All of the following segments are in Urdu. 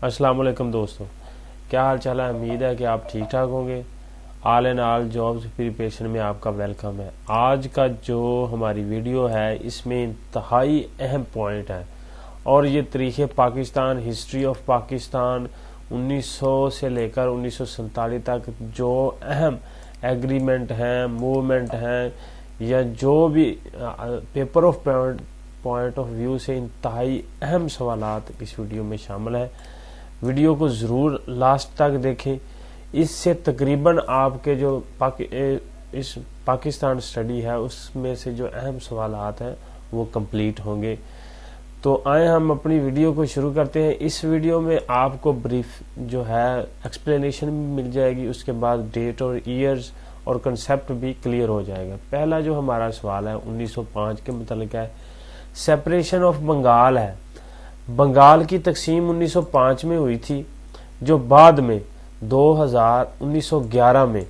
السلام علیکم دوستوں، کیا حال چال ہے؟ امید ہے کہ آپ ٹھیک ٹھاک ہوں گے۔ All and all jobs preparation میں آپ کا ویلکم ہے۔ آج کا جو ہماری ویڈیو ہے اس میں انتہائی اہم پوائنٹ ہے، اور یہ تاریخ پاکستان، ہسٹری آف پاکستان 1900 سے لے کر 1947 تک جو اہم ایگریمنٹ ہیں، موومنٹ ہیں، یا جو بھی paper of point of view سے انتہائی اہم سوالات اس ویڈیو میں شامل ہیں۔ ویڈیو کو ضرور لاسٹ تک دیکھیں، اس سے تقریباً آپ کے جو اس پاکستان سٹڈی ہے اس میں سے جو اہم سوالات ہیں وہ کمپلیٹ ہوں گے۔ تو آئیں ہم اپنی ویڈیو کو شروع کرتے ہیں۔ اس ویڈیو میں آپ کو بریف جو ہے ایکسپلینیشن بھی مل جائے گی، اس کے بعد ڈیٹ اور ایئرز اور کنسیپٹ بھی کلیئر ہو جائے گا۔ پہلا جو ہمارا سوال ہے 1905 کے متعلق ہے، سیپریشن آف بنگال ہے۔ بنگال کی تقسیم 1905 میں ہوئی تھی، جو بعد میں 1911 میں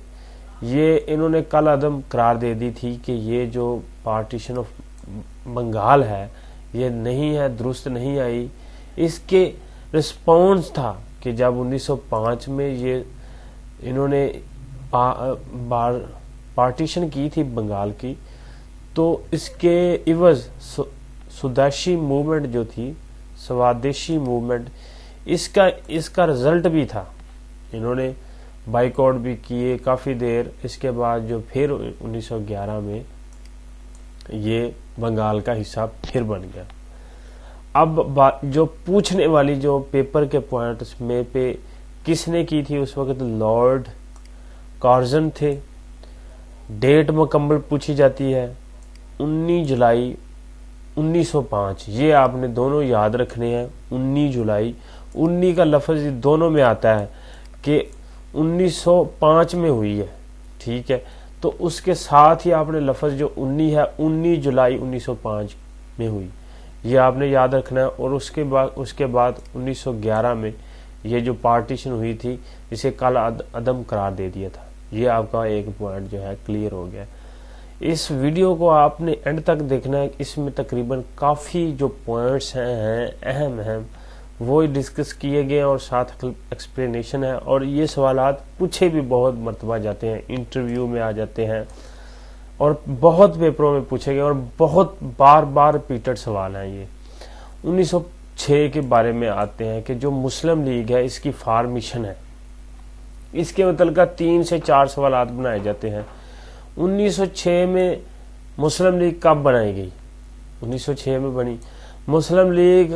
یہ انہوں نے کل عدم قرار دے دی تھی کہ یہ جو پارٹیشن آف بنگال ہے یہ نہیں ہے، درست نہیں آئی۔ اس کے رسپانس تھا کہ جب 1905 میں یہ انہوں نے پارٹیشن کی تھی بنگال کی، تو اس کے عوض سودیشی موومنٹ جو تھی، سوادیشی موومنٹ، اس کا رزلٹ بھی تھا۔ انہوں نے بائیکاٹ بھی کیے کافی دیر، اس کے بعد جو پھر 1911 میں یہ بنگال کا حصہ پھر بن گیا۔ اب جو پوچھنے والی جو پیپر کے پوائنٹس میں پہ کس نے کی تھی اس وقت، لارڈ کارزن تھے۔ ڈیٹ مکمل پوچھی جاتی ہے 19 جولائی 1905، یہ آپ نے دونوں یاد رکھنے ہیں۔ 19 جولائی، 19 کا لفظ دونوں میں آتا ہے کہ 1905 میں ہوئی ہے، ٹھیک ہے، تو اس کے ساتھ ہی آپ نے لفظ جو 19 ہے، 19 جولائی 1905 میں ہوئی، یہ آپ نے یاد رکھنا ہے۔ اور اس کے بعد 1911 میں یہ جو پارٹیشن ہوئی تھی اسے کل عدم قرار دے دیا تھا۔ یہ آپ کا ایک پوائنٹ جو ہے کلیئر ہو گیا۔ اس ویڈیو کو آپ نے اینڈ تک دیکھنا ہے، اس میں تقریباً کافی جو پوائنٹس ہیں اہم وہ ڈسکس کیے گئے اور ساتھ ایکسپلینیشن ہے، اور یہ سوالات پوچھے بھی بہت مرتبہ جاتے ہیں، انٹرویو میں آ جاتے ہیں اور بہت پیپروں میں پوچھے گئے، اور بہت بار بار ریپیٹڈ سوال ہیں۔ یہ 1906 کے بارے میں آتے ہیں کہ جو مسلم لیگ ہے اس کی فارمیشن ہے، اس کے متعلقہ 3 سے 4 سوالات بنائے جاتے ہیں۔ 1906 میں مسلم لیگ کب بنائی گئی؟ 1906 میں بنی مسلم لیگ۔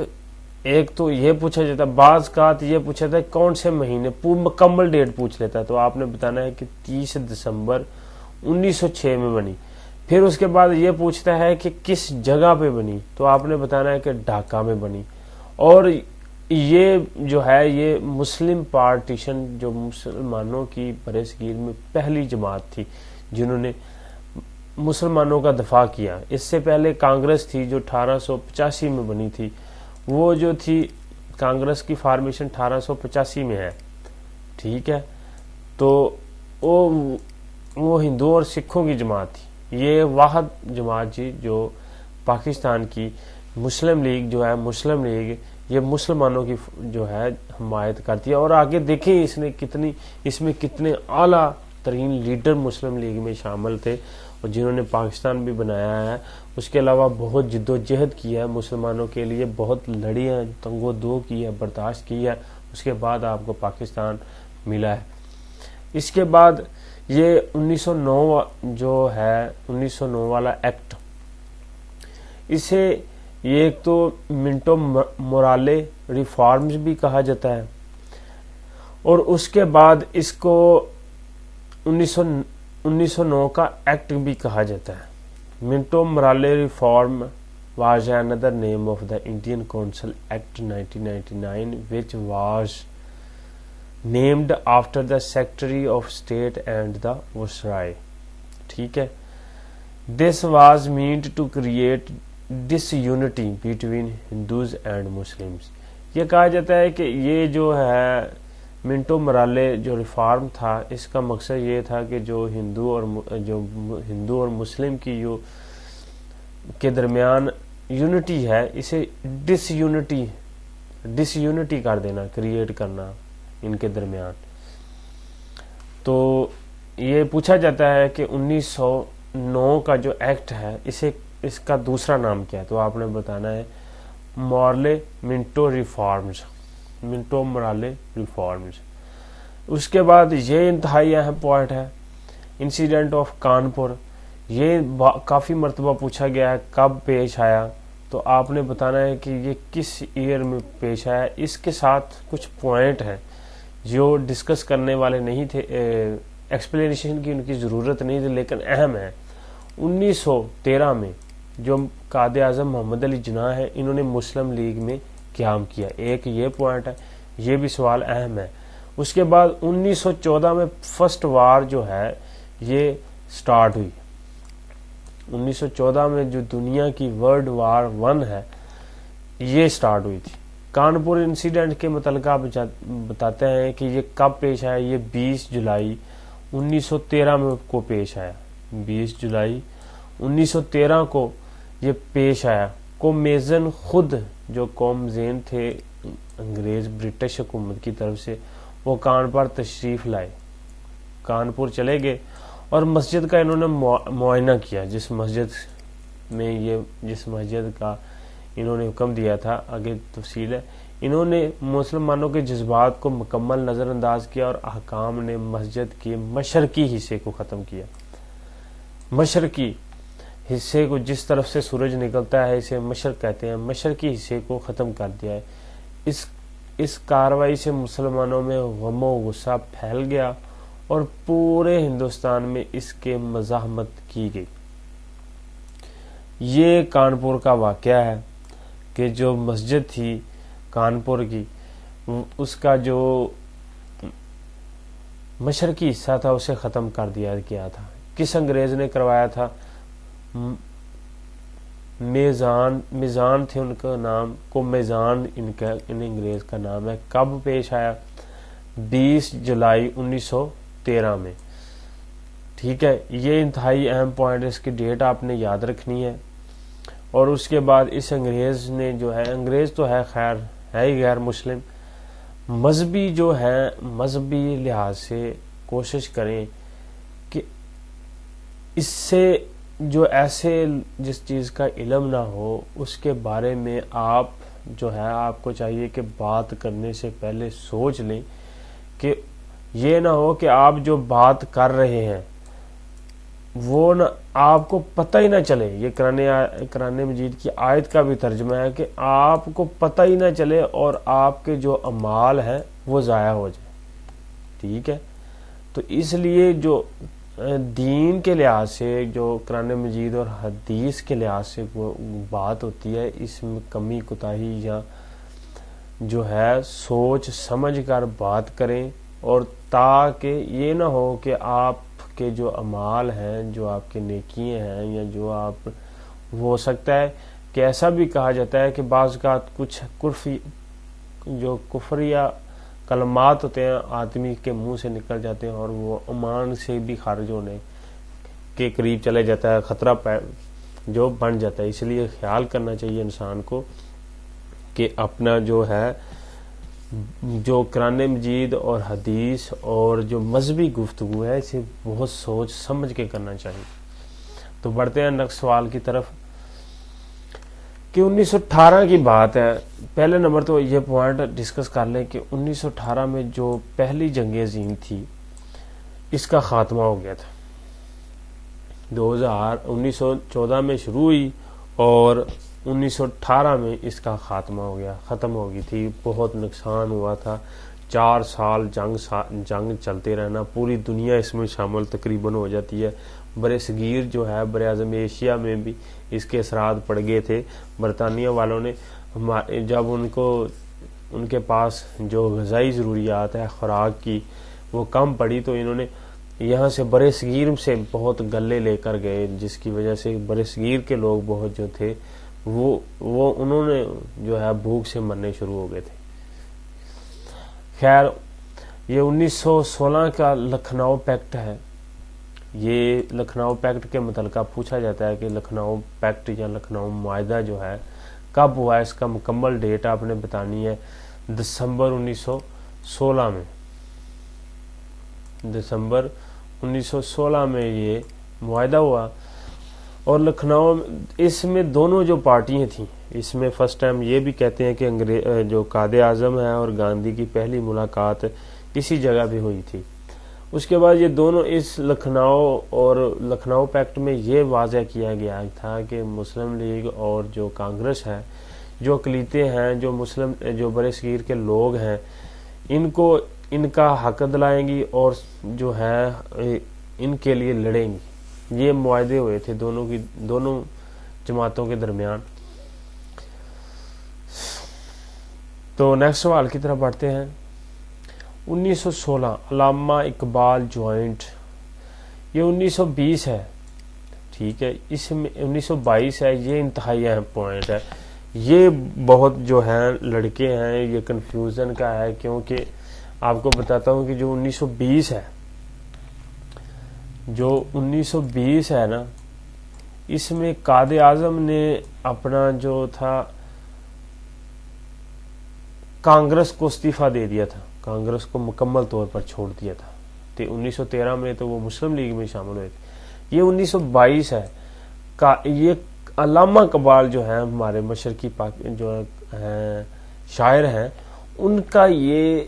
ایک تو یہ پوچھا جاتا ہے، بعض اوقات یہ پوچھا جاتا ہے کون سے مہینے، مکمل ڈیٹ پوچھ لیتا ہے، تو آپ نے بتانا ہے کہ 30 دسمبر 1906 میں بنی۔ پھر اس کے بعد یہ پوچھتا ہے کہ کس جگہ پہ بنی، تو آپ نے بتانا ہے کہ ڈھاکہ میں بنی۔ اور یہ جو ہے یہ مسلم پارٹیشن جو مسلمانوں کی برصغیر میں پہلی جماعت تھی جنہوں نے مسلمانوں کا دفاع کیا۔ اس سے پہلے کانگریس تھی جو 1885 میں بنی تھی، وہ جو تھی کانگریس کی فارمیشن 1885 میں ہے، ٹھیک ہے، تو وہ ہندوؤں اور سکھوں کی جماعت تھی۔ یہ واحد جماعت تھی جو پاکستان کی مسلم لیگ جو ہے، مسلم لیگ یہ مسلمانوں کی جو ہے حمایت کرتی ہے۔ اور آگے دیکھیں اس میں کتنے اعلیٰ ترین لیڈر مسلم لیگ میں شامل تھے، اور جنہوں نے پاکستان بھی بنایا ہے۔ اس کے علاوہ بہت جد و جہد کی ہے مسلمانوں کے لیے، بہت لڑی ہیں، تنگ و دو کی ہے، برداشت کی ہے، اس کے بعد آپ کو پاکستان ملا ہے۔ اس کے بعد یہ 1909 جو ہے 1909 والا ایکٹ، اسے یہ ایک تو منٹو مورالے ریفارمز بھی کہا جاتا ہے، اور اس کے بعد اس کو 1909 کا ایکٹ بھی کہا جاتا ہے۔ Minto Morley reform was another name of the Indian Council Act 1999, which was named after the Secretary of State and the Viceroy. ٹھیک ہے، this was meant to create disunity between Hindus and Muslims. یہ کہا جاتا ہے کہ یہ جو ہے منٹو مرالے جو ریفارم تھا، اس کا مقصد یہ تھا کہ جو ہندو اور مسلم کی کے درمیان یونٹی ہے، اسے ڈس یونٹی ڈس یونٹی کر دینا، کریٹ کرنا ان کے درمیان. تو یہ پوچھا جاتا ہے کہ 1909 کا جو ایکٹ ہے اس کا دوسرا نام کیا ہے، تو آپ نے بتانا ہے Morley Manto reforms, Manto مرالے reforms. اس کے بعد یہ انتہائی اہم پوائنٹ ہے انسیڈنٹ آف کانپور. یہ کافی مرتبہ پوچھا گیا ہے کب پیش آیا، تو آپ نے بتانا ہے کہ یہ کس ایئر میں پیش آیا. اس کے ساتھ کچھ پوائنٹ ہیں جو ڈسکس کرنے والے نہیں تھے، ایکسپلینیشن کی ان کی ضرورت نہیں تھی، لیکن اہم ہے. 1913 میں جو قائد اعظم محمد علی جناح ہے، انہوں نے مسلم لیگ میں قیام کیا. ایک یہ پوائنٹ ہے، یہ بھی سوال اہم ہے. اس کے بعد 1914 میں فرسٹ وار جو ہے یہ سٹارٹ ہوئی. 1914 میں جو دنیا کی ورلڈ وار 1 ہے یہ سٹارٹ ہوئی تھی. کانپور انسیڈنٹ کے متعلق آپ بتاتے ہیں کہ یہ کب پیش آیا. یہ 20 جولائی 1913 میں کو پیش آیا. 20 جولائی 1913 کو یہ پیش آیا. کومیزن خود جو کومزین تھے انگریز برٹش حکومت کی طرف سے، وہ کانپور تشریف لائے، کانپور چلے گئے اور مسجد کا انہوں نے معائنہ کیا. جس مسجد کا انہوں نے حکم دیا تھا، آگے تفصیل ہے. انہوں نے مسلمانوں کے جذبات کو مکمل نظر انداز کیا اور حکام نے مسجد کے مشرقی حصے کو ختم کیا. مشرقی حصے کو، جس طرف سے سورج نکلتا ہے اسے مشرق کہتے ہیں، مشرقی حصے کو ختم کر دیا ہے. اس کارروائی سے مسلمانوں میں غم و غصہ پھیل گیا اور پورے ہندوستان میں اس کے مزاحمت کی گئی. یہ کانپور کا واقعہ ہے کہ جو مسجد تھی کانپور کی، اس کا جو مشرقی حصہ تھا اسے ختم کر دیا گیا تھا. کس انگریز نے کروایا تھا؟ میزان تھے ان کا نام، کو میزان ان انگریز کا نام ہے. کب پیش آیا؟ 20 جولائی 1913 میں. ٹھیک ہے، یہ انتہائی اہم پوائنٹ ہے، اس کی ڈیٹ آپ نے یاد رکھنی ہے. اور اس کے بعد اس انگریز نے جو ہے، انگریز تو ہے خیر ہے ہی غیر مسلم، مذہبی جو ہے، مذہبی لحاظ سے کوشش کریں کہ اس سے جو ایسے جس چیز کا علم نہ ہو اس کے بارے میں آپ جو ہے، آپ کو چاہیے کہ بات کرنے سے پہلے سوچ لیں کہ یہ نہ ہو کہ آپ جو بات کر رہے ہیں وہ نہ آپ کو پتہ ہی نہ چلے. یہ قرآن مجید کی آیت کا بھی ترجمہ ہے کہ آپ کو پتہ ہی نہ چلے اور آپ کے جو اعمال ہیں وہ ضائع ہو جائے. ٹھیک ہے، تو اس لیے جو دین کے لحاظ سے، جو قرآن مجید اور حدیث کے لحاظ سے وہ بات ہوتی ہے، اس میں کمی کوتاہی یا جو ہے سوچ سمجھ کر بات کریں، اور تاکہ یہ نہ ہو کہ آپ کے جو اعمال ہیں، جو آپ کے نیکیاں ہیں، یا جو آپ، ہو سکتا ہے کہ ایسا بھی کہا جاتا ہے کہ بعض کا کچھ جو کفریہ کلمات ہوتے ہیں آدمی کے منہ سے نکل جاتے ہیں اور وہ ایمان سے بھی خارج ہونے کے قریب چلے جاتا ہے، خطرہ جو بن جاتا ہے. اس لیے خیال کرنا چاہیے انسان کو کہ اپنا جو ہے، جو قرآن مجید اور حدیث اور جو مذہبی گفتگو ہے اسے بہت سوچ سمجھ کے کرنا چاہیے. تو بڑھتے ہیں نیکسٹ سوال کی طرف کہ 1918 کی بات ہے. پہلے نمبر تو یہ پوائنٹ ڈسکس کر لیں کہ 1918 میں جو پہلی جنگ عظیم تھی اس کا خاتمہ ہو گیا تھا. 1914 میں شروع ہوئی اور 1918 میں اس کا خاتمہ ہو گیا، ختم ہو گئی تھی. بہت نقصان ہوا تھا. 4 سال جنگ چلتے رہنا، پوری دنیا اس میں شامل تقریباً ہو جاتی ہے. بر صغیر جو ہے، بر اعظم ایشیا میں بھی اس کے اثرات پڑ گئے تھے. برطانیہ والوں نے جب ان کے پاس جو غذائی ضروریات ہے خوراک کی وہ کم پڑی، تو انہوں نے یہاں سے بر صغیر سے بہت غلے لے کر گئے، جس کی وجہ سے بر صغیر کے لوگ بہت جو تھے وہ انہوں نے جو ہے بھوک سے مرنے شروع ہو گئے تھے. خیر، یہ 1916 کا لکھنؤ پیکٹ ہے. یہ لکھنؤ پیکٹ کے متعلقہ پوچھا جاتا ہے کہ لکھنؤ پیکٹ یا لکھنؤ معاہدہ جو ہے کب ہوا اس کا مکمل ڈیٹ آپ نے بتانی ہے. دسمبر 1916 میں، دسمبر 1916 میں یہ معاہدہ ہوا. اور لکھنؤ، اس میں دونوں جو پارٹیاں تھیں، اس میں فرسٹ ٹائم یہ بھی کہتے ہیں کہ جو قائد اعظم ہے اور گاندھی کی پہلی ملاقات اسی جگہ پہ ہوئی تھی. اس کے بعد یہ دونوں اس لکھنؤ پیکٹ میں یہ واضح کیا گیا تھا کہ مسلم لیگ اور جو کانگریس ہے، جو اقلیتیں ہیں، جو برِ صغیر کے لوگ ہیں، ان کو ان کا حق دلائیں گی اور جو ہے ان کے لیے لڑیں گی. یہ معاہدے ہوئے تھے دونوں جماعتوں کے درمیان. تو نیکسٹ سوال کی طرف بڑھتے ہیں. 1916 علامہ اقبال جوائنٹ، یہ 1920 ہے، ٹھیک ہے. اس میں 1922 ہے، یہ انتہائی اہم پوائنٹ ہے. یہ بہت جو ہیں لڑکے ہیں، یہ کنفیوژن کا ہے، کیونکہ آپ کو بتاتا ہوں کہ جو 1920 ہے، جو 1920 ہے نا، اس میں قائد اعظم نے اپنا جو تھا کانگریس کو استعفیٰ دے دیا تھا، کانگریس کو مکمل طور پر چھوڑ دیا تھا. 1913 میں تو وہ مسلم لیگ میں شامل ہوئے تھے. یہ 1922 ہے. یہ علامہ اقبال جو ہیں ہمارے مشرقی جو ہیں شاعر ہیں، ان کا یہ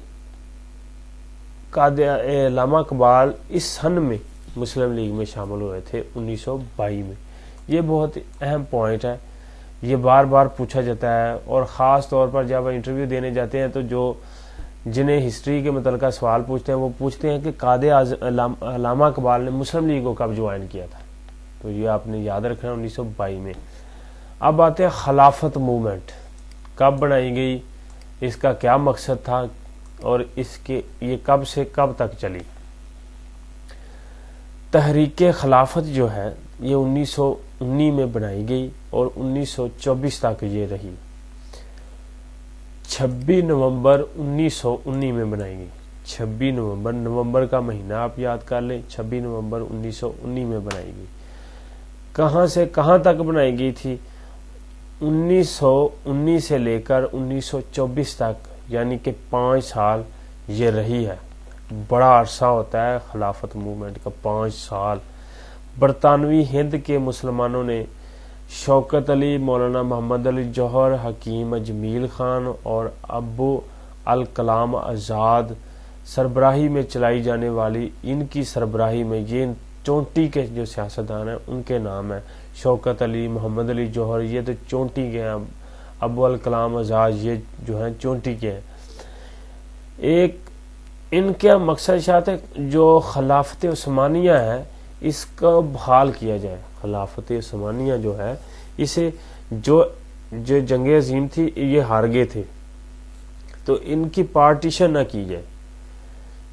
علامہ اقبال اس سن میں مسلم لیگ میں شامل ہوئے تھے 1922 میں. یہ بہت اہم پوائنٹ ہے، یہ بار بار پوچھا جاتا ہے. اور خاص طور پر جب انٹرویو دینے جاتے ہیں تو جنہیں ہسٹری کے متعلقہ سوال پوچھتے ہیں، وہ پوچھتے ہیں کہ قائد علامہ اقبال نے مسلم لیگ کو کب جوائن کیا تھا. تو یہ آپ نے یاد رکھنا 1922 میں. اب آتے ہیں خلافت موومنٹ کب بنائی گئی، اس کا کیا مقصد تھا، اور یہ کب سے کب تک چلی. تحریک خلافت جو ہے یہ 1919 میں بنائی گئی اور 1924 تک یہ رہی. 26 نومبر 1919 میں بنائی گئی. 26 نومبر کا مہینہ آپ یاد کر لیں. 26 نومبر 1919 میں بنائی گئی. کہاں سے کہاں تک بنائی گئی تھی؟ 1919 سے لے کر 1924 تک، یعنی کہ 5 سال یہ رہی ہے. بڑا عرصہ ہوتا ہے خلافت موومنٹ کا، 5 سال. برطانوی ہند کے مسلمانوں نے شوکت علی، مولانا محمد علی جوہر، حکیم اجمیل خان اور ابو الکلام آزاد سربراہی میں چلائی جانے والی ان کی سربراہی میں، یہ چونٹی کے جو سیاستدان ہیں ان کے نام ہیں. شوکت علی، محمد علی جوہر، یہ تو چونٹی کے ہیں. ابو الکلام آزاد یہ جو ہیں چونٹی کے ہیں. ان کا مقصد شاید جو خلافت عثمانیہ ہے اس کو بحال کیا جائے. خلافت عثمانیہ جو ہے اسے جو جنگ عظیم تھی یہ ہار گئے تھے، تو ان کی پارٹیشن نہ کی جائے،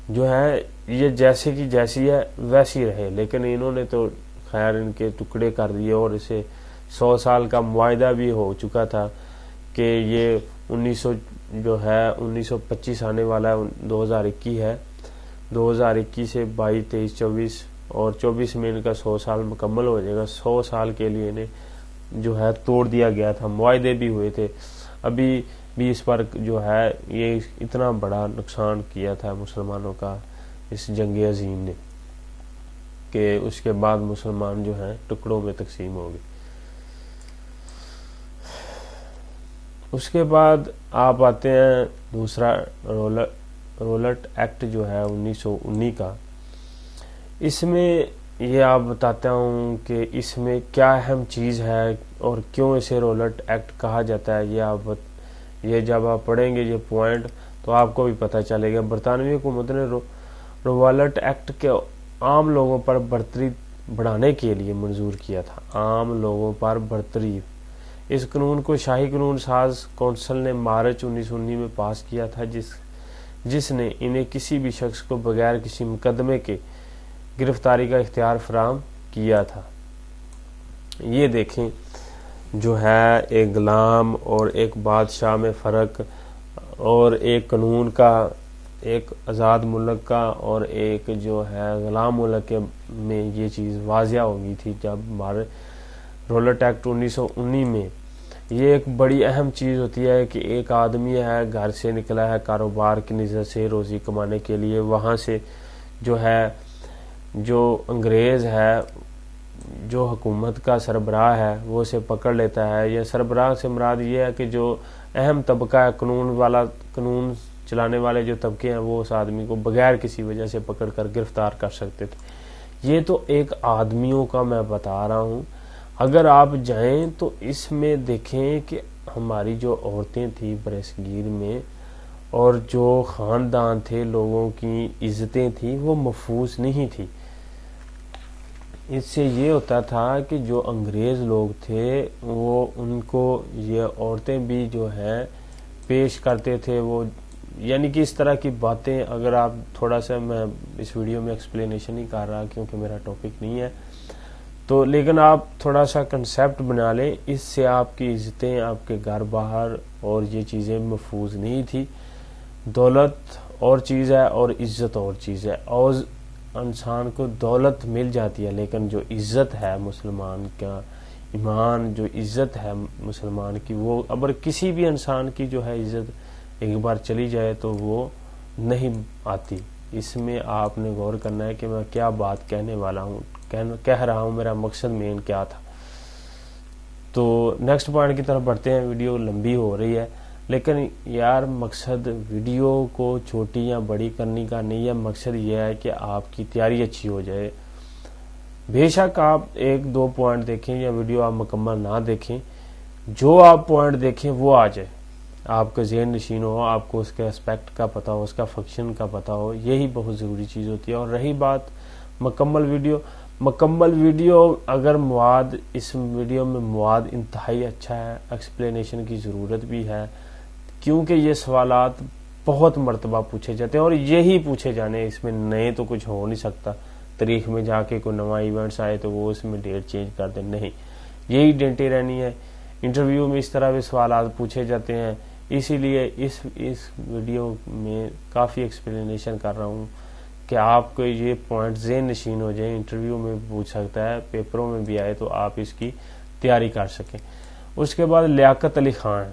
جو ہے یہ جیسے کی جیسی ہے ویسی رہے. لیکن انہوں نے تو خیر ان کے ٹکڑے کر دیے، اور اسے 100 سال کا معاہدہ بھی ہو چکا تھا کہ یہ 1925 آنے والا ہے، 2021 ہے. 2021 سے 22, 23, 24 اور 24 میں ان کا 100 سال مکمل ہو جائے گا. 100 سال کے لیے انہیں جو ہے توڑ دیا گیا تھا، معاہدے بھی ہوئے تھے. ابھی بھی اس پر جو ہے یہ اتنا بڑا نقصان کیا تھا مسلمانوں کا اس جنگ عظیم نے کہ اس کے بعد مسلمان جو ہیں ٹکڑوں میں تقسیم ہو گئے. اس کے بعد آپ آتے ہیں دوسرا رولٹ ایکٹ جو ہے 1919 کا. اس میں یہ آپ بتاتا ہوں کہ اس میں کیا اہم چیز ہے اور کیوں اسے رولٹ ایکٹ کہا جاتا ہے. یہ جب آپ پڑھیں گے یہ پوائنٹ تو آپ کو بھی پتہ چلے گا. برطانوی حکومت نے رولٹ ایکٹ کے عام لوگوں پر برتری بڑھانے کے لیے منظور کیا تھا. عام لوگوں پر برتری، اس قانون کو شاہی قانون ساز کونسل نے مارچ 1919 میں پاس کیا تھا، جس نے انہیں کسی بھی شخص کو بغیر کسی مقدمے کے گرفتاری کا اختیار فراہم کیا تھا. یہ دیکھیں جو ہے ایک غلام اور ایک بادشاہ میں فرق، اور ایک قانون کا، ایک آزاد ملک کا اور ایک جو ہے غلام ملک میں یہ چیز واضح ہو گئی تھی جب ہمارے رولٹ ایکٹ 1919 میں یہ ایک بڑی اہم چیز ہوتی ہے کہ ایک آدمی ہے گھر سے نکلا ہے کاروبار کی نظر سے روزی کمانے کے لیے، وہاں سے جو ہے جو انگریز ہے جو حکومت کا سربراہ ہے وہ اسے پکڑ لیتا ہے، یا سربراہ سے مراد یہ ہے کہ جو اہم طبقہ ہے، قانون چلانے والے جو طبقے ہیں، وہ اس آدمی کو بغیر کسی وجہ سے پکڑ کر گرفتار کر سکتے تھے۔ یہ تو ایک آدمیوں کا میں بتا رہا ہوں۔ اگر آپ جائیں تو اس میں دیکھیں کہ ہماری جو عورتیں تھیں برصغیر میں اور جو خاندان تھے، لوگوں کی عزتیں تھیں، وہ محفوظ نہیں تھی۔ اس سے یہ ہوتا تھا کہ جو انگریز لوگ تھے وہ ان کو یہ عورتیں بھی جو ہیں پیش کرتے تھے، وہ یعنی کہ اس طرح کی باتیں، اگر آپ تھوڑا سا، میں اس ویڈیو میں ایکسپلینیشن نہیں کر رہا کیونکہ میرا ٹاپک نہیں ہے تو، لیکن آپ تھوڑا سا کنسیپٹ بنا لیں، اس سے آپ کی عزتیں، آپ کے گھر باہر اور یہ چیزیں محفوظ نہیں تھی۔ دولت اور چیز ہے اور عزت اور چیز ہے، اور انسان کو دولت مل جاتی ہے لیکن جو عزت ہے مسلمان کا ایمان، جو عزت ہے مسلمان کی، وہ اگر کسی بھی انسان کی جو ہے عزت ایک بار چلی جائے تو وہ نہیں آتی۔ اس میں آپ نے غور کرنا ہے کہ میں کیا بات کہنے والا ہوں، کہہ رہا ہوں، میرا مقصد مین کیا تھا۔ تو نیکسٹ پوائنٹ کی طرف بڑھتے ہیں، ویڈیو لمبی ہو رہی ہے لیکن یار مقصد ویڈیو کو چھوٹی یا بڑی کرنے کا نہیں ہے، مقصد یہ ہے کہ آپ کی تیاری اچھی ہو جائے۔ بے شک آپ ایک دو پوائنٹ دیکھیں یا ویڈیو آپ مکمل نہ دیکھیں، جو آپ پوائنٹ دیکھیں وہ آ جائے، آپ کا ذہن نشین ہو، آپ کو اس کے اسپیکٹ کا پتہ ہو، اس کا فنکشن کا پتہ ہو، یہی بہت ضروری چیز ہوتی ہے۔ اور رہی بات مکمل ویڈیو اگر مواد، اس ویڈیو میں مواد انتہائی اچھا ہے، ایکسپلینیشن کی ضرورت بھی ہے کیونکہ یہ سوالات بہت مرتبہ پوچھے جاتے ہیں اور یہی پوچھے جانے، اس میں نئے تو کچھ ہو نہیں سکتا۔ تاریخ میں جا کے کوئی نواں ایونٹس آئے تو وہ اس میں ڈیٹ چینج کر دیں، نہیں، یہی ڈیٹیں رہنی ہے۔ انٹرویو میں اس طرح بھی سوالات پوچھے جاتے ہیں، اسی لیے اس ویڈیو میں کافی ایکسپلینیشن کر رہا ہوں کہ آپ کو یہ پوائنٹ ذہن نشین ہو جائیں، انٹرویو میں بھی پوچھ سکتا ہے، پیپروں میں بھی آئے تو آپ اس کی تیاری کر سکیں۔ اس کے بعد لیاقت علی خان،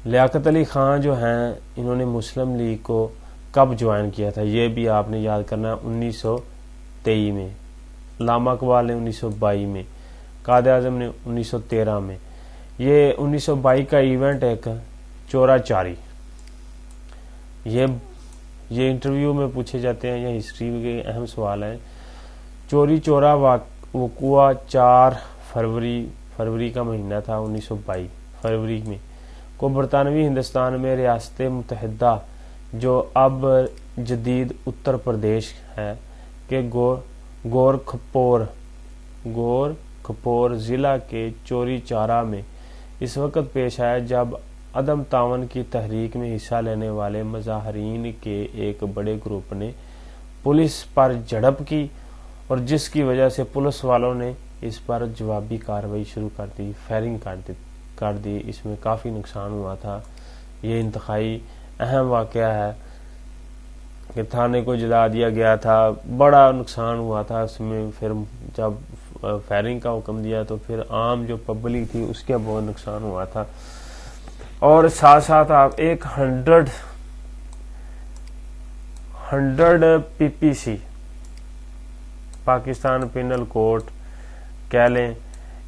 لیاقت علی خان جو ہیں، انہوں نے مسلم لیگ کو کب جوائن کیا تھا یہ بھی آپ نے یاد کرنا ہے، 1923 میں، علامہ اقبال نے 1922 میں، قائد اعظم نے 1913 میں۔ یہ 1922 کا ایونٹ ایک چورا چاری، یہ انٹرویو میں پوچھے جاتے ہیں یا ہسٹری کے اہم سوال ہیں۔ چوری چورا وقوع 4 فروری کا مہینہ تھا 1922 فروری میں کو برطانوی ہندوستان میں ریاست متحدہ جو اب جدید اتر پردیش ہے کہ گورکھپور ضلع کے چوری چورا میں اس وقت پیش آیا جب عدم تعاون کی تحریک میں حصہ لینے والے مظاہرین کے ایک بڑے گروپ نے پولیس پر جھڑپ کی اور جس کی وجہ سے پولیس والوں نے اس پر جوابی کارروائی شروع کر دی، فائرنگ کر دی۔ اس میں کافی نقصان ہوا تھا، یہ انتہائی اہم واقعہ ہے کہ تھانے کو جلا دیا گیا تھا، بڑا نقصان ہوا تھا اس میں۔ پھر جب فائرنگ کا حکم دیا تو پھر عام جو پبلک تھی اس کے بہت نقصان ہوا تھا۔ اور ساتھ ساتھ آپ ایک 100 PPC پاکستان پینل کوڈ کہہ لیں،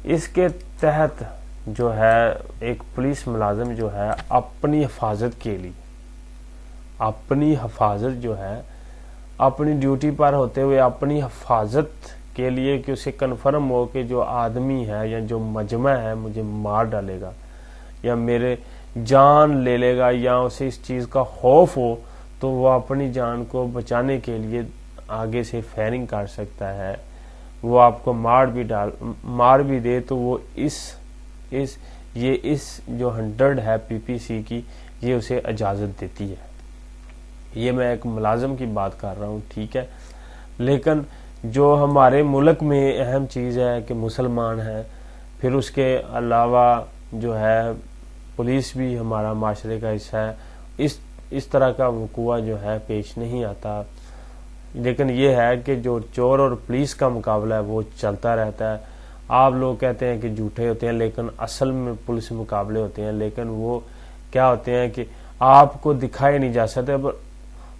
اس کے تحت جو ہے ایک پولیس ملازم جو ہے اپنی حفاظت کے لیے، اپنی حفاظت جو ہے، اپنی ڈیوٹی پر ہوتے ہوئے اپنی حفاظت کے لیے کہ اسے کنفرم ہو کہ جو آدمی ہے یا جو مجمع ہے مجھے مار ڈالے گا یا میرے جان لے لے گا یا اسے اس چیز کا خوف ہو، تو وہ اپنی جان کو بچانے کے لیے آگے سے فائرنگ کر سکتا ہے۔ وہ آپ کو مار بھی دے تو وہ اس جو 100 ہے PPC کی، یہ اسے اجازت دیتی ہے۔ یہ میں ایک ملازم کی بات کر رہا ہوں، ٹھیک ہے، لیکن جو ہمارے ملک میں اہم چیز ہے کہ مسلمان ہیں، پھر اس کے علاوہ جو ہے پولیس بھی ہمارا معاشرے کا حصہ ہے، اس طرح کا وقوع جو ہے پیش نہیں آتا، لیکن یہ ہے کہ جو چور اور پولیس کا مقابلہ ہے وہ چلتا رہتا ہے۔ آپ لوگ کہتے ہیں کہ جھوٹے ہوتے ہیں، لیکن اصل میں پولیس مقابلے ہوتے ہیں، لیکن وہ کیا ہوتے ہیں کہ آپ کو دکھائے نہیں جا سکتے۔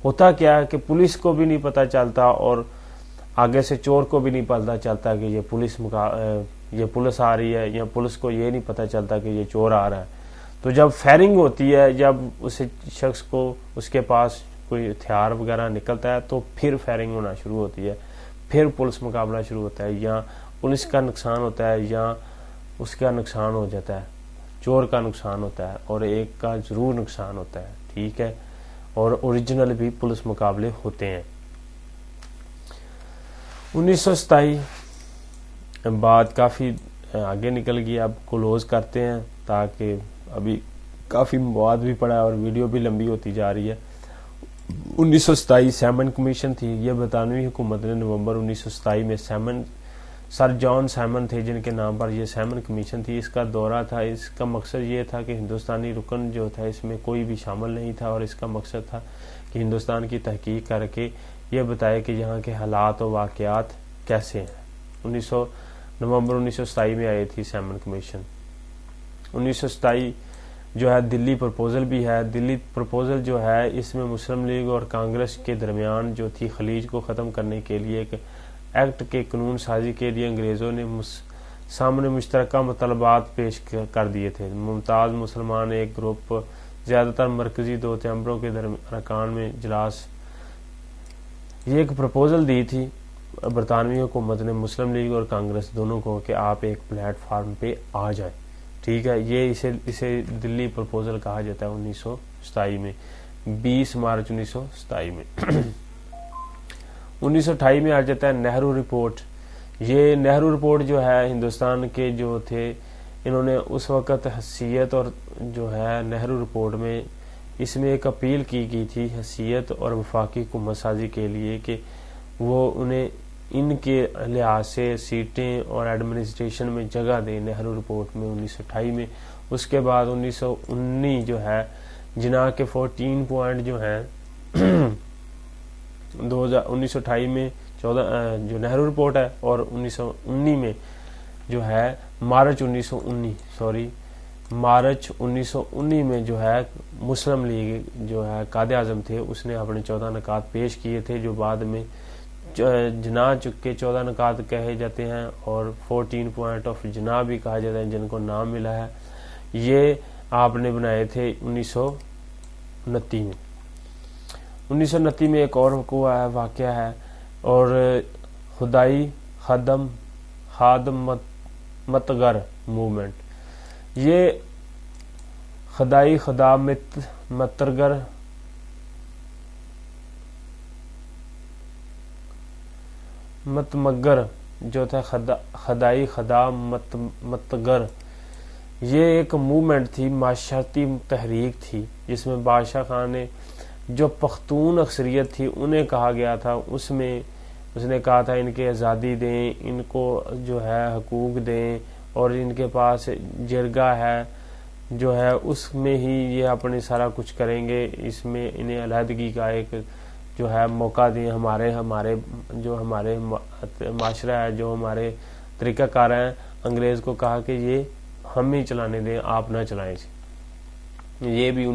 ہوتا کیا ہے کہ پولیس کو بھی نہیں پتہ چلتا اور آگے سے چور کو بھی نہیں پتہ چلتا کہ یہ پولیس آ رہی ہے، یا پولیس کو یہ نہیں پتہ چلتا کہ یہ چور آ رہا ہے۔ تو جب فائرنگ ہوتی ہے، جب اس شخص کو اس کے پاس کوئی ہتھیار وغیرہ نکلتا ہے تو پھر فائرنگ ہونا شروع ہوتی ہے، پھر پولیس مقابلہ شروع ہوتا ہے، یا پولیس کا نقصان ہوتا ہے یا اس کا نقصان ہو جاتا ہے، چور کا نقصان ہوتا ہے، اور ایک کا ضرور نقصان ہوتا ہے، ٹھیک ہے۔ اور اوریجنل بھی پولیس مقابلے ہوتے ہیں۔ 1927 بات کافی آگے نکل گئی، اب کلوز کرتے ہیں تاکہ ابھی کافی مواد بھی پڑا ہے اور ویڈیو بھی لمبی ہوتی جا رہی ہے۔ 1927 سیمن کمیشن تھی، یہ برطانوی حکومت نے نومبر 1927 میں سر جان سیمن تھے جن کے نام پر یہ سیمن کمیشن تھی، اس کا دورہ تھا۔ اس کا مقصد یہ تھا کہ ہندوستانی رکن جو تھا اس میں کوئی بھی شامل نہیں تھا، اور اس کا مقصد تھا کہ ہندوستان کی تحقیق کر کے یہ بتائے کہ یہاں کے حالات و واقعات کیسے ہیں۔ نومبر 1927 میں آئی تھی سیمن کمیشن۔ 1927 جو ہے دلی پرپوزل بھی ہے۔ دلی پرپوزل جو ہے اس میں مسلم لیگ اور کانگریس کے درمیان جو تھی خلیج کو ختم کرنے کے لیے ایک ایکٹ کے قانون سازی کے لیے انگریزوں نے سامنے مشترکہ مطالبات پیش کر دیے تھے۔ ممتاز مسلمان ایک گروپ زیادہ تر مرکزی دو چیمبروں کے ارکان میں اجلاس، یہ ایک پروپوزل دی تھی برطانوی حکومت نے مسلم لیگ اور کانگریس دونوں کو کہ آپ ایک پلیٹ فارم پہ آ جائیں، ٹھیک ہے۔ یہ اسے دلی پروپوزل کہا جاتا ہے 1927 میں، 20 مارچ 1927 میں۔ 1928 میں آ جاتا ہے نہرو رپورٹ۔ یہ نہرو رپورٹ جو ہے ہندوستان کے جو تھے انہوں نے اس وقت حیثیت اور جو ہے نہرو رپورٹ میں اس میں ایک اپیل کی گئی تھی حیثیت اور وفاقی حکومت سازی کے لیے کہ وہ انہیں ان کے لحاظ سے سیٹیں اور ایڈمنسٹریشن میں جگہ دیں نہرو رپورٹ میں 1928 میں۔ اس کے بعد 1919 جو ہے جناح کے 14 پوائنٹ جو ہیں 1928 میں 14 جو نہرو رپورٹ ہے، اور 1919 میں جو ہے مارچ 1919 میں جو ہے مسلم لیگ جو ہے قائد اعظم تھے اس نے اپنے 14 نکات پیش کیے تھے، جو بعد میں جناح کے 14 نکات کہے جاتے ہیں اور 14 پوائنٹ آف جناح بھی کہا جاتا ہے، جن کو نام ملا ہے۔ یہ آپ نے بنائے تھے 1929 میں۔ 1929 میں ایک اور واقعہ ہے، اور خدائی خادمتگر موومنٹ۔ یہ خدائی خدامتگر متمگر جو تھا خدائی خدامتگر، یہ ایک موومنٹ تھی، معاشرتی تحریک تھی جس میں بادشاہ خان نے جو پختون اکثریت تھی انہیں کہا گیا تھا، اس میں اس نے کہا تھا ان کے آزادی دیں، ان کو جو ہے حقوق دیں، اور ان کے پاس جرگہ ہے جو ہے اس میں ہی یہ اپنے سارا کچھ کریں گے، اس میں انہیں علیحدگی کا ایک جو ہے موقع دیں، ہمارے جو ہمارے معاشرہ ہے، جو ہمارے طریقہ کار ہیں، انگریز کو کہا کہ یہ ہم ہی چلانے دیں، آپ نہ چلائیں۔ یہ بھی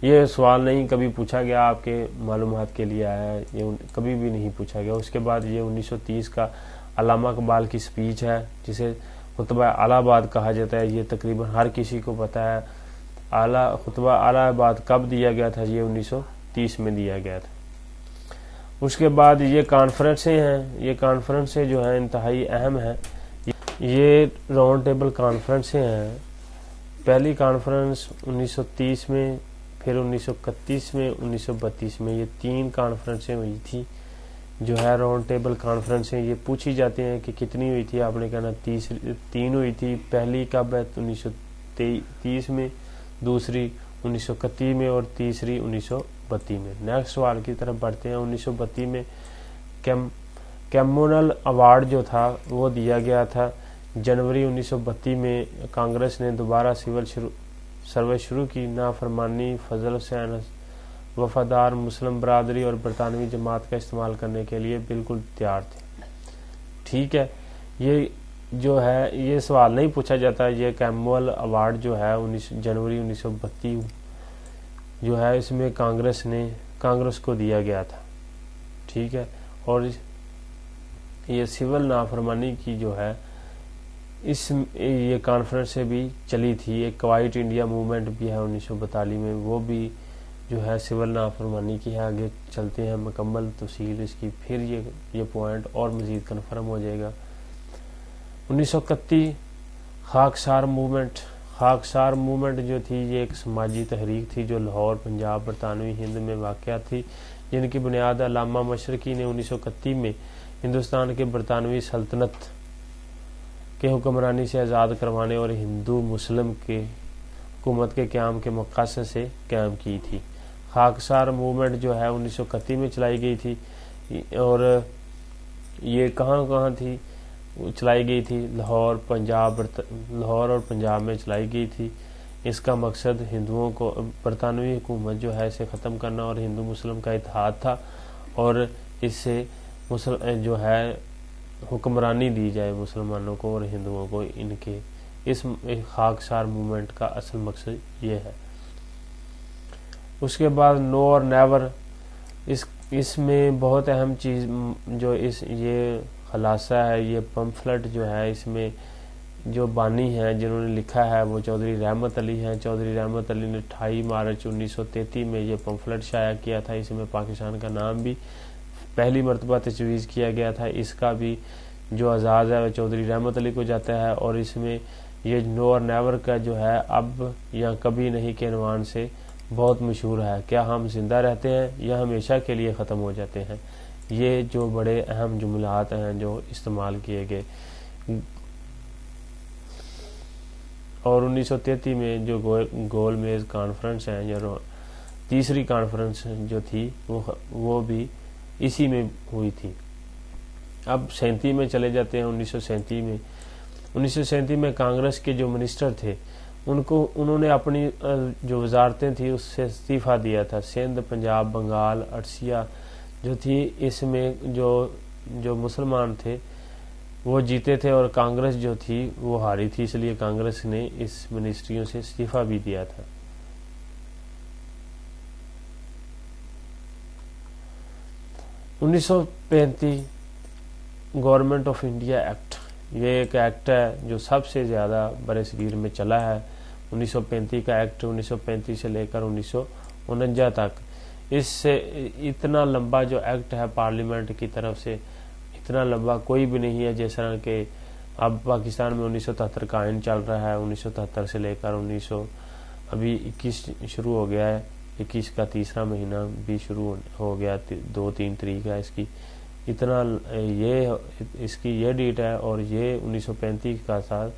یہ سوال نہیں کبھی پوچھا گیا، آپ کے معلومات کے لیے آیا ہے، یہ کبھی بھی نہیں پوچھا گیا۔ اس کے بعد یہ 1930 کا علامہ اقبال کی سپیچ ہے جسے خطبہ الہ آباد کہا جاتا ہے، یہ تقریباً ہر کسی کو پتہ ہے۔ خطبہ الہ آباد کب دیا گیا تھا؟ یہ 1930 میں دیا گیا تھا۔ اس کے بعد یہ کانفرنسیں ہیں، یہ کانفرنسیں جو ہیں انتہائی اہم ہیں، یہ راؤنڈ ٹیبل کانفرنسیں ہیں۔ پہلی کانفرنس 1930 میں، پھر 1931 میں، 1932 میں، یہ 3 کانفرنسیں ہوئی تھی جو ہے راؤنڈ ٹیبل کانفرنسیں۔ یہ پوچھی جاتی ہیں کہ کتنی ہوئی تھی، آپ نے کہنا 3 ہوئی تھی۔ پہلی کب ہے؟ 1930 میں، دوسری 1931 میں، اور تیسری 1932 میں۔ نیکسٹ سوال کی طرف بڑھتے ہیں۔ 1932 میں کیمونل ایوارڈ جو تھا وہ دیا گیا تھا۔ جنوری 1932 میں کانگریس نے دوبارہ سول سروس شروع کی۔ نافرمانی فضل حسین وفادار مسلم برادری اور برطانوی جماعت کا استعمال کرنے کے لیے بالکل تیار تھے، ٹھیک ہے۔ یہ جو ہے یہ سوال نہیں پوچھا جاتا. یہ کیمول ایوارڈ جو ہے جنوری 1932 جو ہے اس میں کانگریس کو دیا گیا تھا. ٹھیک ہے. اور یہ سول نافرمانی کی جو ہے یہ کانفرنس سے بھی چلی تھی. ایک کوائٹ انڈیا موومنٹ بھی ہے 1942 میں, وہ بھی جو ہے سول نافرمانی کی ہے. آگے چلتے ہیں مکمل تفصیل اس کی, پھر یہ پوائنٹ اور مزید کنفرم ہو جائے گا. 1931 خاکسار موومنٹ جو تھی یہ ایک سماجی تحریک تھی جو لاہور, پنجاب, برطانوی ہند میں واقع تھی, جن کی بنیاد علامہ مشرقی نے 1931 میں ہندوستان کے برطانوی سلطنت کے حکمرانی سے آزاد کروانے اور ہندو مسلم کے حکومت کے قیام کے مقاصد سے قائم کی تھی. خاکسار موومنٹ جو ہے 1931 میں چلائی گئی تھی, اور یہ کہاں تھی چلائی گئی تھی؟ لاہور اور پنجاب میں چلائی گئی تھی. اس کا مقصد ہندوؤں کو برطانوی حکومت جو ہے اسے ختم کرنا اور ہندو مسلم کا اتحاد تھا, اور اس سے جو ہے حکمرانی دی جائے مسلمانوں کو اور ہندوؤں کو. ان کے اس خاکسار موومنٹ کا اصل مقصد یہ ہے. اس کے بعد نو اور نیور, اس میں بہت اہم چیز جو یہ خلاصہ ہے, یہ پمفلٹ جو ہے اس میں جو بانی ہیں جنہوں نے لکھا ہے وہ چودھری رحمت علی ہیں. چودھری رحمت علی نے 28 مارچ 1933 میں یہ پمفلٹ شائع کیا تھا. اس میں پاکستان کا نام بھی پہلی مرتبہ تجویز کیا گیا تھا. اس کا بھی جو اعزاز ہے وہ چودھری رحمت علی کو جاتا ہے, اور اس میں یہ نو اور نیور کا جو ہے اب یا کبھی نہیں کے عنوان سے بہت مشہور ہے. کیا ہم زندہ رہتے ہیں یا ہمیشہ کے لیے ختم ہو جاتے ہیں؟ یہ جو بڑے اہم جملات ہیں جو استعمال کیے گئے. اور 1933 میں جو گول میز کانفرنس ہے, جو تیسری کانفرنس جو تھی وہ بھی اسی میں ہوئی تھی. اب 37 میں چلے جاتے ہیں. 1937 میں کانگریس کے جو منسٹر تھے انہوں نے اپنی جو وزارتیں تھیں اس سے استعفیٰ دیا تھا. سندھ, پنجاب, بنگال, اڈیشہ جو تھی, اس میں جو مسلمان تھے وہ جیتے تھے اور کانگریس جو تھی وہ ہاری تھی, اس لیے کانگریس نے اس منسٹریوں سے استعفیٰ بھی دیا تھا. گورنمنٹ آف انڈیا ایکٹ, یہ ایک ایکٹ ہے جو سب سے زیادہ برصغیر میں چلا ہے. 1935 کا ایکٹ 1935 سے لے کر 1949 تک. اس سے اتنا لمبا جو ایکٹ ہے پارلیمنٹ کی طرف سے, اتنا لمبا کوئی بھی نہیں ہے. جس طرح کہ اب پاکستان میں 1973 کا آئین چل رہا ہے, 1973 سے لے کر ابھی 21 شروع ہو گیا ہے, 21 کا تیسرا مہینہ بھی شروع ہو گیا, 2-3 تاریخ ہے اس کی. اتنا اس کی یہ ڈیٹ ہے, اور یہ 1935 کا سال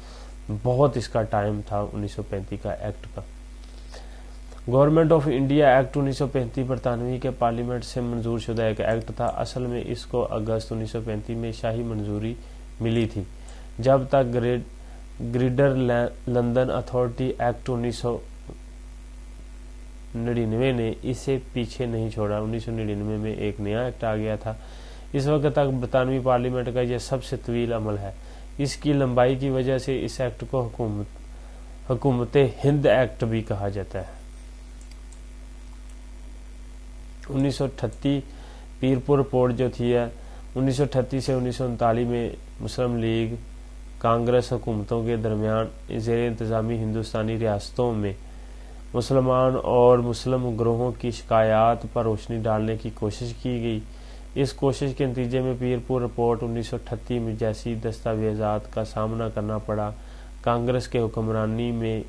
بہت اس کا ٹائم تھا 1935 کا ایکٹ کا. گورنمنٹ آف انڈیا ایکٹ 1935 برطانوی کے پارلیمنٹ سے منظور شدہ ایک ایکٹ تھا. اصل میں اس کو اگست 1935 میں شاہی منظوری ملی تھی. جب تک گریٹر لندن اتھارٹی ایکٹ 1999 نے اسے پیچھے نہیں چھوڑا. 1999 میں ایک نیا ایکٹ آ گیا تھا. اس وقت تک برطانوی پارلیمنٹ کا یہ سب سے طویل عمل ہے. اس کی لمبائی کی وجہ سے اس ایکٹ کو حکومت ہند ایکٹ بھی کہا جاتا ہے. 1938 پیرپور رپورٹ جو تھی 1938 سے 1939 میں مسلم لیگ کانگریس حکومتوں کے درمیان زیر انتظامی ہندوستانی ریاستوں میں مسلمان اور مسلم گروہوں کی شکایات پر روشنی ڈالنے کی کوشش کی گئی. اس کوشش کے نتیجے میں پیرپور رپورٹ 1938 میں جیسی دستاویزات کا سامنا کرنا پڑا. کانگریس کے حکمرانی میں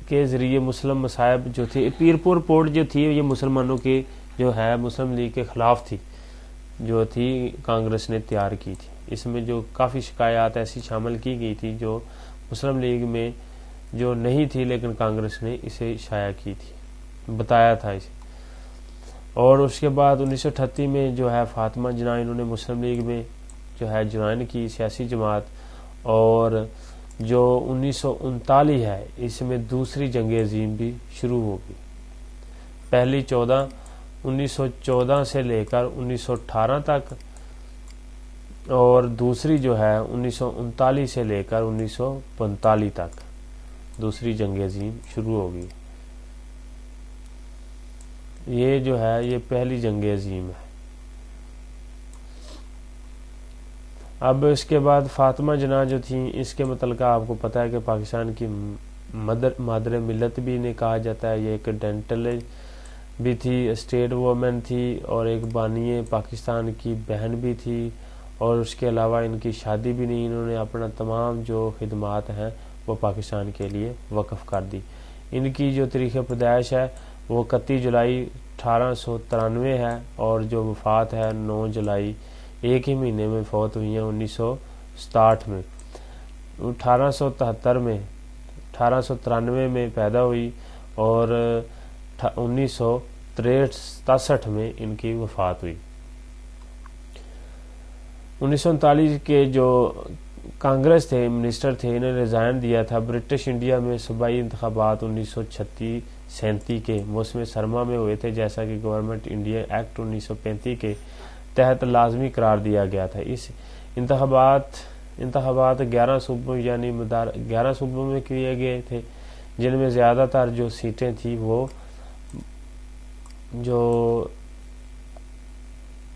کے ذریعے مسلم مصائب جو تھے, پیرپور رپورٹ جو تھی یہ مسلمانوں کے جو ہے مسلم لیگ کے خلاف تھی, جو تھی کانگریس نے تیار کی تھی. اس میں جو کافی شکایات ایسی شامل کی گئی تھی جو مسلم لیگ میں جو نہیں تھی, لیکن کانگریس نے اسے شائع کی تھی, بتایا تھا اسے. اور اس کے بعد 1938 میں جو ہے فاطمہ جناح انہوں نے مسلم لیگ میں جو ہے جوائن کی سیاسی جماعت. اور جو 1939 ہے اس میں دوسری جنگ عظیم بھی شروع ہو گئی. پہلی 1914 سے لے کر 1918 تک اور دوسری جو ہے 1939 سے لے کر 1945 تک دوسری جنگ عظیم شروع ہوگی. یہ جو ہے یہ پہلی جنگ عظیم ہے. اب اس کے بعد فاطمہ جناح جو تھیں، اس کے متعلقہ آپ کو پتہ ہے کہ پاکستان کی مادر ملت بھی انہیں کہا جاتا ہے. یہ ایک ڈینٹل بھی تھی، اسٹیٹ وومن تھی، اور ایک بانی پاکستان کی بہن بھی تھی، اور اس کے علاوہ ان کی شادی بھی نہیں. انہوں نے اپنا تمام جو خدمات ہیں وہ پاکستان کے لیے وقف کر دی. ان کی جو تاریخ پیدائش ہے وہ 31 جولائی 1893 ہے، اور جو وفات ہے 9 جولائی، ایک ہی مہینے میں فوت ہوئی ہیں 1967 میں. 1893 میں پیدا ہوئی اور 1963 میں ان کی وفات ہوئی. 1939 کے جو کانگریس تھے، منسٹر تھے، انہیں ریزائن دیا تھا. برٹش انڈیا میں صوبائی انتخابات 1936-37 کے موسم سرما میں ہوئے تھے، جیسا کہ گورنمنٹ انڈیا ایکٹ 1935 کے تحت لازمی قرار دیا گیا تھا. اس انتخابات 11 صوبوں یعنی 11 صوبوں میں کیے گئے تھے، جن میں زیادہ تر جو سیٹیں تھیں وہ جو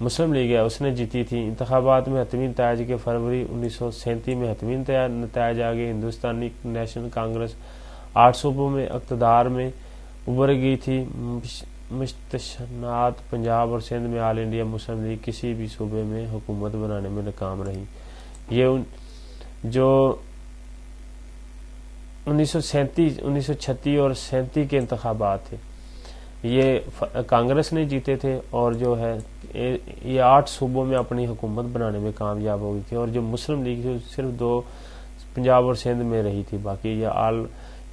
مسلم لیگ ہے اس نے جیتی تھی. انتخابات میں حتمی نتائج کے فروری 1937 میں حتمی نتائج آ گئے. ہندوستانی نیشنل کانگریس 8 صوبوں میں اقتدار میں ابھر گئی تھی. مستثنات پنجاب اور سندھ میں آل انڈیا مسلم لیگ کسی بھی صوبے میں حکومت بنانے میں ناکام رہی. یہ جو 1936 اور 37 کے انتخابات تھے یہ کانگریس نے جیتے تھے، اور جو ہے یہ 8 صوبوں میں اپنی حکومت بنانے میں کامیاب ہو گئی تھی. اور جو مسلم لیگ تھی صرف 2 پنجاب اور سندھ میں رہی تھی، باقی یہ آل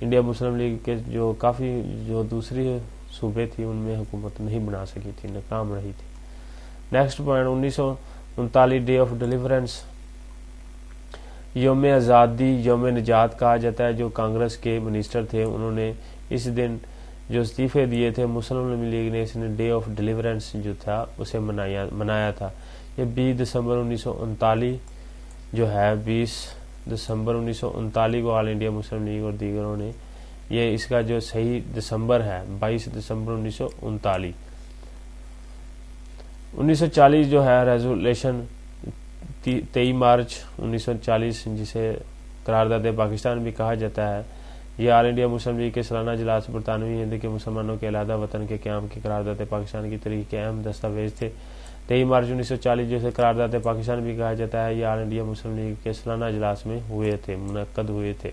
انڈیا مسلم لیگ کے جو کافی جو دوسری صوبے تھی ان میں حکومت نہیں بنا سکی تھی، ناکام رہی تھی. Next point 1939 day of deliverance, یوم آزادی، یوم نجات کہا جاتا ہے. جو کانگریس کے منسٹر تھے انہوں نے اس دن جو استعفے دیے تھے، مسلم لیگ نے اس نے ڈے آف ڈیلیورنس جو تھا اسے منایا تھا. یہ 20 دسمبر 1939 جو ہے 20 دسمبر 1939 کو آل انڈیا مسلم لیگ اور دیگروں نے، یہ اس کا جو صحیح دسمبر ہے 22 دسمبر 1939. 1940 جو ہے ریزولوشن 23 مارچ 1940 جسے قرارداد پاکستان بھی کہا جاتا ہے، یہ آل انڈیا مسلم لیگ کے سالانہ اجلاس برطانوی ہند کے مسلمانوں کے علیحدہ وطن کے قیام کی قرارداد پاکستان کی تاریخ کے اہم دستاویز تھے. 23 مارچ 1940 جسے قرارداد پاکستان بھی کہا جاتا ہے، یہ آل انڈیا مسلم لیگ کے سالانہ اجلاس میں منعقد ہوئے تھے.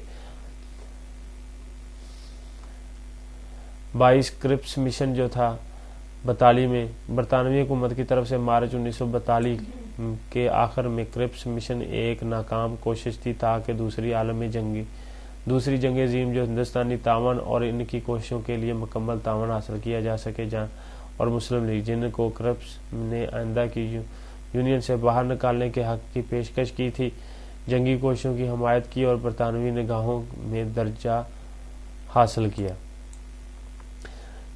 22 کرپس مشن جو تھا 42 میں برطانوی حکومت کی طرف سے مارچ 1942 کے آخر میں کرپس مشن ایک ناکام کوشش تھی تاکہ دوسری جنگ عظیم جو ہندوستانی تعاون اور ان کی کوششوں کے لیے مکمل تعاون حاصل کیا جا سکے، اور مسلم لیگ جن کو کرپس نے آئندہ کی یونین سے باہر نکالنے کے حق کی پیشکش کی تھی، جنگی کوششوں کی حمایت کی اور برطانوی نگاہوں میں درجہ حاصل کیا.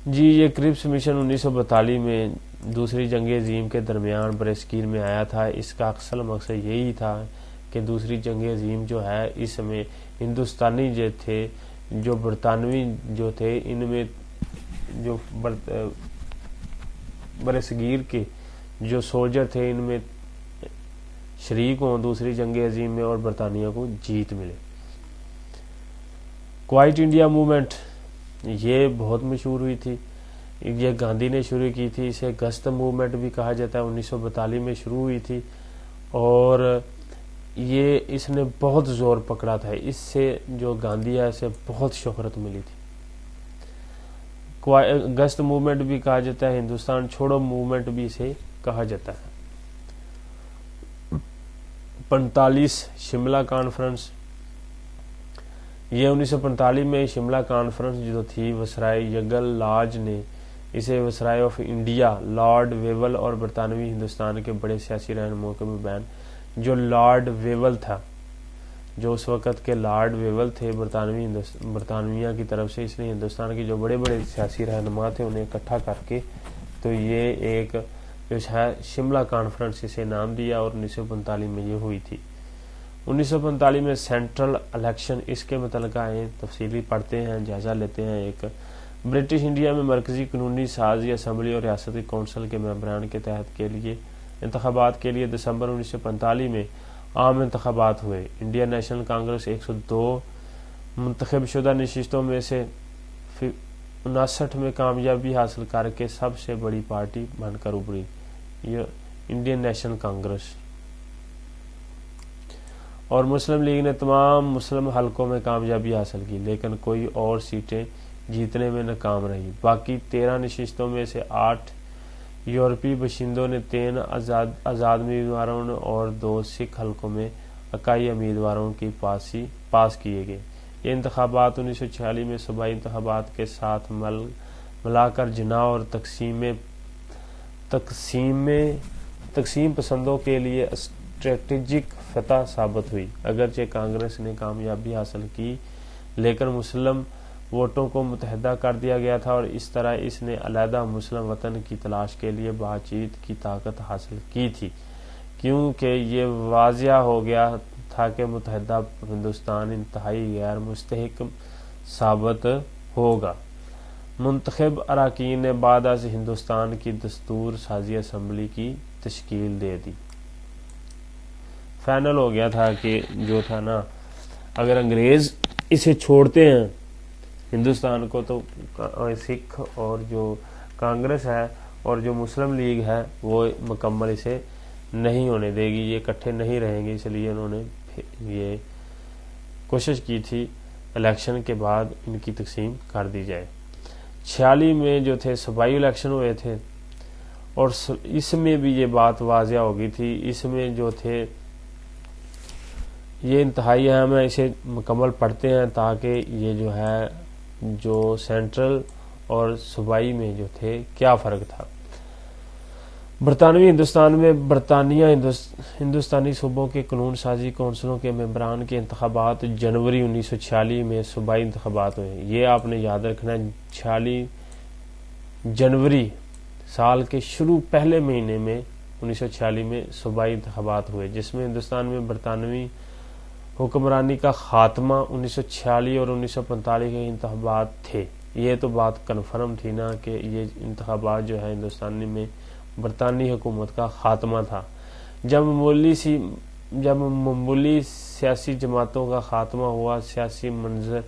یہ کرپس مشن 1942 میں دوسری جنگ عظیم کے درمیان برصغیر میں آیا تھا. اس کا اصل مقصد یہی تھا کہ دوسری جنگ عظیم جو ہے اس میں ہندوستانی جو تھے، جو برطانوی جو تھے، ان میں جو برصغیر کے جو سولجر تھے ان میں شریک ہوں دوسری جنگ عظیم میں اور برطانیہ کو جیت ملے. کوائٹ انڈیا موومنٹ یہ بہت مشہور ہوئی تھی، یہ گاندھی نے شروع کی تھی. اسے گست موومنٹ بھی کہا جاتا ہے، 1942 میں شروع ہوئی تھی اور یہ اس نے بہت زور پکڑا تھا. اس سے جو گاندھی ہے اسے بہت شہرت ملی تھی. گست موومنٹ بھی کہا جاتا ہے، ہندوستان چھوڑو موومنٹ بھی اسے کہا جاتا ہے. 45 شملہ کانفرنس، یہ 1945 میں شملہ کانفرنس جو تھی وسرائے یگل لاج نے اسے وسرائے آف انڈیا لارڈ ویول اور برطانوی ہندوستان کے بڑے سیاسی رہنماؤں کے مابین، جو لارڈ ویول تھا، جو اس وقت کے لارڈ ویول تھے برطانویہ کی طرف سے، اس نے ہندوستان کے جو بڑے بڑے سیاسی رہنما تھے انہیں اکٹھا کر کے تو یہ ایک جو ہے شملہ کانفرنس اسے نام دیا اور 1945 میں یہ ہوئی تھی۔ 1945 میں سینٹرل الیکشن، اس کے متعلقہ تفصیلی پڑھتے ہیں، جائزہ لیتے ہیں۔ ایک برٹش انڈیا میں مرکزی قانونی سازی اسمبلی اور ریاستی کونسل کے ممبران کے تحت کے لیے انتخابات کے لیے دسمبر 1945 میں عام انتخابات ہوئے۔ انڈین نیشنل کانگریس 102 منتخب شدہ نشستوں میں سے 59 میں کامیابی حاصل کر کے سب سے بڑی پارٹی بن کر ابھری، یہ انڈین نیشنل کانگریس۔ اور مسلم لیگ نے تمام مسلم حلقوں میں کامیابی حاصل کی، لیکن کوئی اور سیٹیں جیتنے میں ناکام رہی۔ باقی 13 نشستوں میں سے 8 یورپی باشندوں نے، 3 آزاد امیدواروں نے اور 2 سکھ حلقوں میں اکائی امیدواروں کی پاس کیے گئے۔ یہ انتخابات 1946 میں صوبائی انتخابات کے ساتھ ملا کر جناح اور تقسیم پسندوں کے لیے اسٹریٹجک فتح ثابت ہوئی۔ اگرچہ کانگریس نے کامیابی حاصل کی، لیکن مسلم ووٹوں کو متحد کر دیا گیا تھا، اور اس طرح اس نے علیحدہ مسلم وطن کی تلاش کے لیے بات چیت کی طاقت حاصل کی تھی، کیونکہ یہ واضح ہو گیا تھا کہ متحدہ ہندوستان انتہائی غیر مستحکم ثابت ہوگا۔ منتخب اراکین نے بعد از ہندوستان کی دستور سازی اسمبلی کی تشکیل دے دی۔ فائنل ہو گیا تھا کہ جو تھا نا، اگر انگریز اسے چھوڑتے ہیں ہندوستان کو، تو سکھ اور جو کانگریس ہے اور جو مسلم لیگ ہے وہ مکمل اسے نہیں ہونے دے گی، یہ اکٹھے نہیں رہیں گے۔ اس لیے انہوں نے یہ کوشش کی تھی الیکشن کے بعد ان کی تقسیم کر دی جائے۔ 46 میں جو تھے صوبائی الیکشن ہوئے تھے، اور اس میں بھی یہ بات واضح ہو گئی تھی۔ اس میں جو تھے یہ انتہائی اہم ہے، اسے مکمل پڑھتے ہیں تاکہ یہ جو ہے جو سینٹرل اور صوبائی میں جو تھے کیا فرق تھا۔ برطانوی ہندوستان میں ہندوستانی صوبوں کے قانون سازی کونسلوں کے ممبران کے انتخابات جنوری 1946 میں صوبائی انتخابات ہوئے۔ یہ آپ نے یاد رکھنا ہے، 46 جنوری سال کے شروع پہلے مہینے میں 1946 میں صوبائی انتخابات ہوئے، جس میں ہندوستان میں برطانوی حکمرانی کا خاتمہ 1946 اور 1945 کے انتخابات تھے۔ یہ تو بات کنفرم تھی نا کہ یہ انتخابات جو ہے ہندوستانی میں برطانوی حکومت کا خاتمہ تھا۔ جب معمولی سیاسی جماعتوں کا خاتمہ ہوا، سیاسی منظر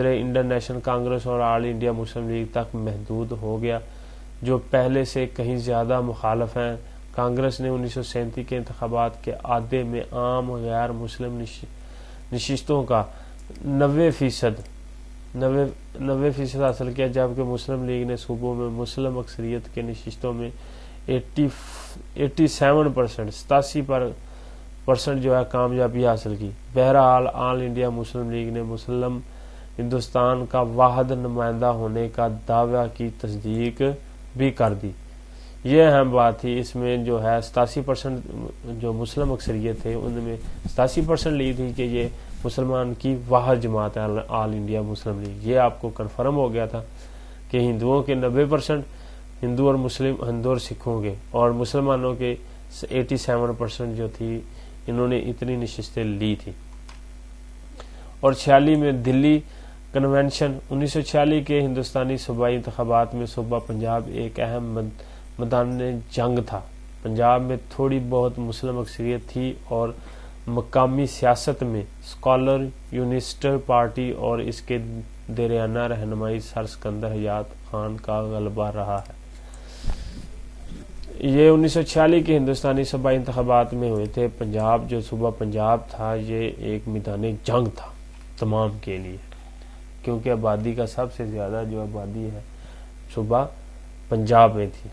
انڈین نیشنل کانگریس اور آل انڈیا مسلم لیگ تک محدود ہو گیا، جو پہلے سے کہیں زیادہ مخالف ہیں۔ کانگریس نے 1937 کے انتخابات کے آدھے میں عام غیر مسلم نشستوں کا 90% حاصل کیا، جبکہ مسلم لیگ نے صوبوں میں مسلم اکثریت کے نشستوں میں 87% جو ہے کامیابی حاصل کی۔ بہرحال آل انڈیا مسلم لیگ نے مسلم ہندوستان کا واحد نمائندہ ہونے کا دعویٰ کی تصدیق بھی کر دی۔ یہ اہم بات تھی، اس میں جو ہے 87% جو مسلم اکثریت تھے ان میں 87% لی تھی کہ یہ مسلمان کی واحد جماعت ہے آل انڈیا مسلم لیگ۔ یہ آپ کو کنفرم ہو گیا تھا کہ ہندوؤں کے 90% ہندو اور سکھوں کے، اور مسلمانوں کے 87% جو تھی انہوں نے اتنی نشستیں لی تھی۔ اور 46 میں دلی کنونشن، 1946 کے ہندوستانی صوبائی انتخابات میں صوبہ پنجاب ایک اہم میدان جنگ تھا۔ پنجاب میں تھوڑی بہت مسلم اکثریت تھی اور مقامی سیاست میں اسکالر یونسٹ پارٹی اور اس کے دیرینہ رہنمائی سر سکندر حیات خان کا غلبہ رہا ہے۔ یہ 1946 کے ہندوستانی صوبائی انتخابات میں ہوئے تھے۔ پنجاب جو صوبہ پنجاب تھا یہ ایک میدان جنگ تھا تمام کے لیے، کیونکہ آبادی کا سب سے زیادہ جو آبادی ہے صوبہ پنجاب میں تھی۔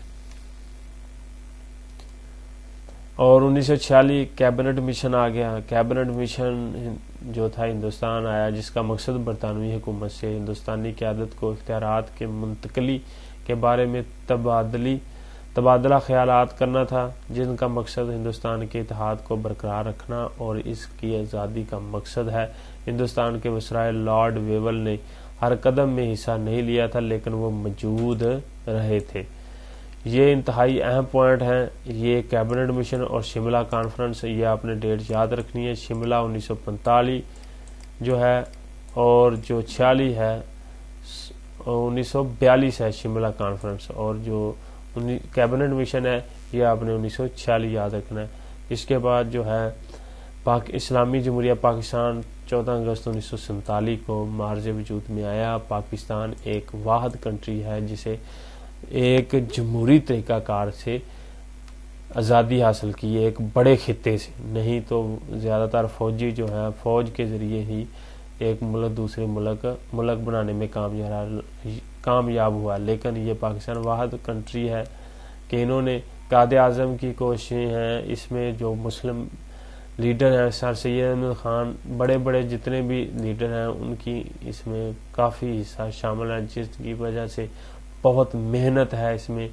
اور 1946 کیبنٹ مشن آ گیا۔ کیبنٹ مشن جو تھا ہندوستان آیا، جس کا مقصد برطانوی حکومت سے ہندوستانی قیادت کو اختیارات کے منتقلی کے بارے میں تبادلہ خیالات کرنا تھا، جن کا مقصد ہندوستان کے اتحاد کو برقرار رکھنا اور اس کی آزادی کا مقصد ہے۔ ہندوستان کے وزرائے لارڈ ویول نے ہر قدم میں حصہ نہیں لیا تھا، لیکن وہ موجود رہے تھے۔ یہ انتہائی اہم پوائنٹ ہیں. یہ کیبنٹ مشن اور شملہ کانفرنس، یہ آپ نے ڈیٹ یاد رکھنی ہے. شملہ 1945 جو ہے، اور جو 46 ہے 1942 ہے شملہ کانفرنس، اور جو کیبنٹ مشن ہے یہ آپ نے 1946 یاد رکھنا ہے. اس کے بعد جو ہے اسلامی جمہوریہ پاکستان 14 اگست 1947 کو معرض وجود میں آیا. پاکستان ایک واحد کنٹری ہے جسے ایک جمہوری طریقہ کار سے آزادی حاصل کی ہے، ایک بڑے خطے سے. نہیں تو زیادہ تر فوجی جو ہے فوج کے ذریعے ہی ایک ملک دوسرے ملک بنانے میں کامیاب ہوا، لیکن یہ پاکستان واحد کنٹری ہے کہ انہوں نے قائد اعظم کی کوششیں ہیں. اس میں جو مسلم لیڈر ہیں سر سید احمد خان، بڑے بڑے جتنے بھی لیڈر ہیں ان کی اس میں کافی حصہ شامل ہے، جس کی وجہ سے بہت محنت ہے، اس میں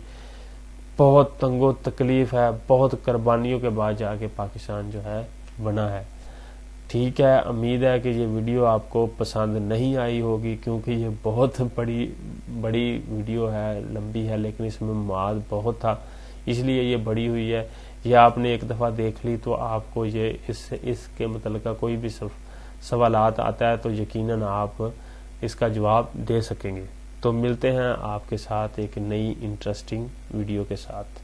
بہت تنگ و تکلیف ہے، بہت قربانیوں کے بعد جا کے پاکستان جو ہے بنا ہے. ٹھیک ہے، امید ہے کہ یہ ویڈیو آپ کو پسند نہیں آئی ہوگی، کیونکہ یہ بہت بڑی ویڈیو ہے، لمبی ہے، لیکن اس میں مواد بہت تھا اس لیے یہ بڑی ہوئی ہے. یہ آپ نے ایک دفعہ دیکھ لی تو آپ کو یہ اس کے متعلقہ کوئی بھی سوالات آتا ہے تو یقیناً آپ اس کا جواب دے سکیں گے. تو ملتے ہیں آپ کے ساتھ ایک نئی انٹرسٹنگ ویڈیو کے ساتھ.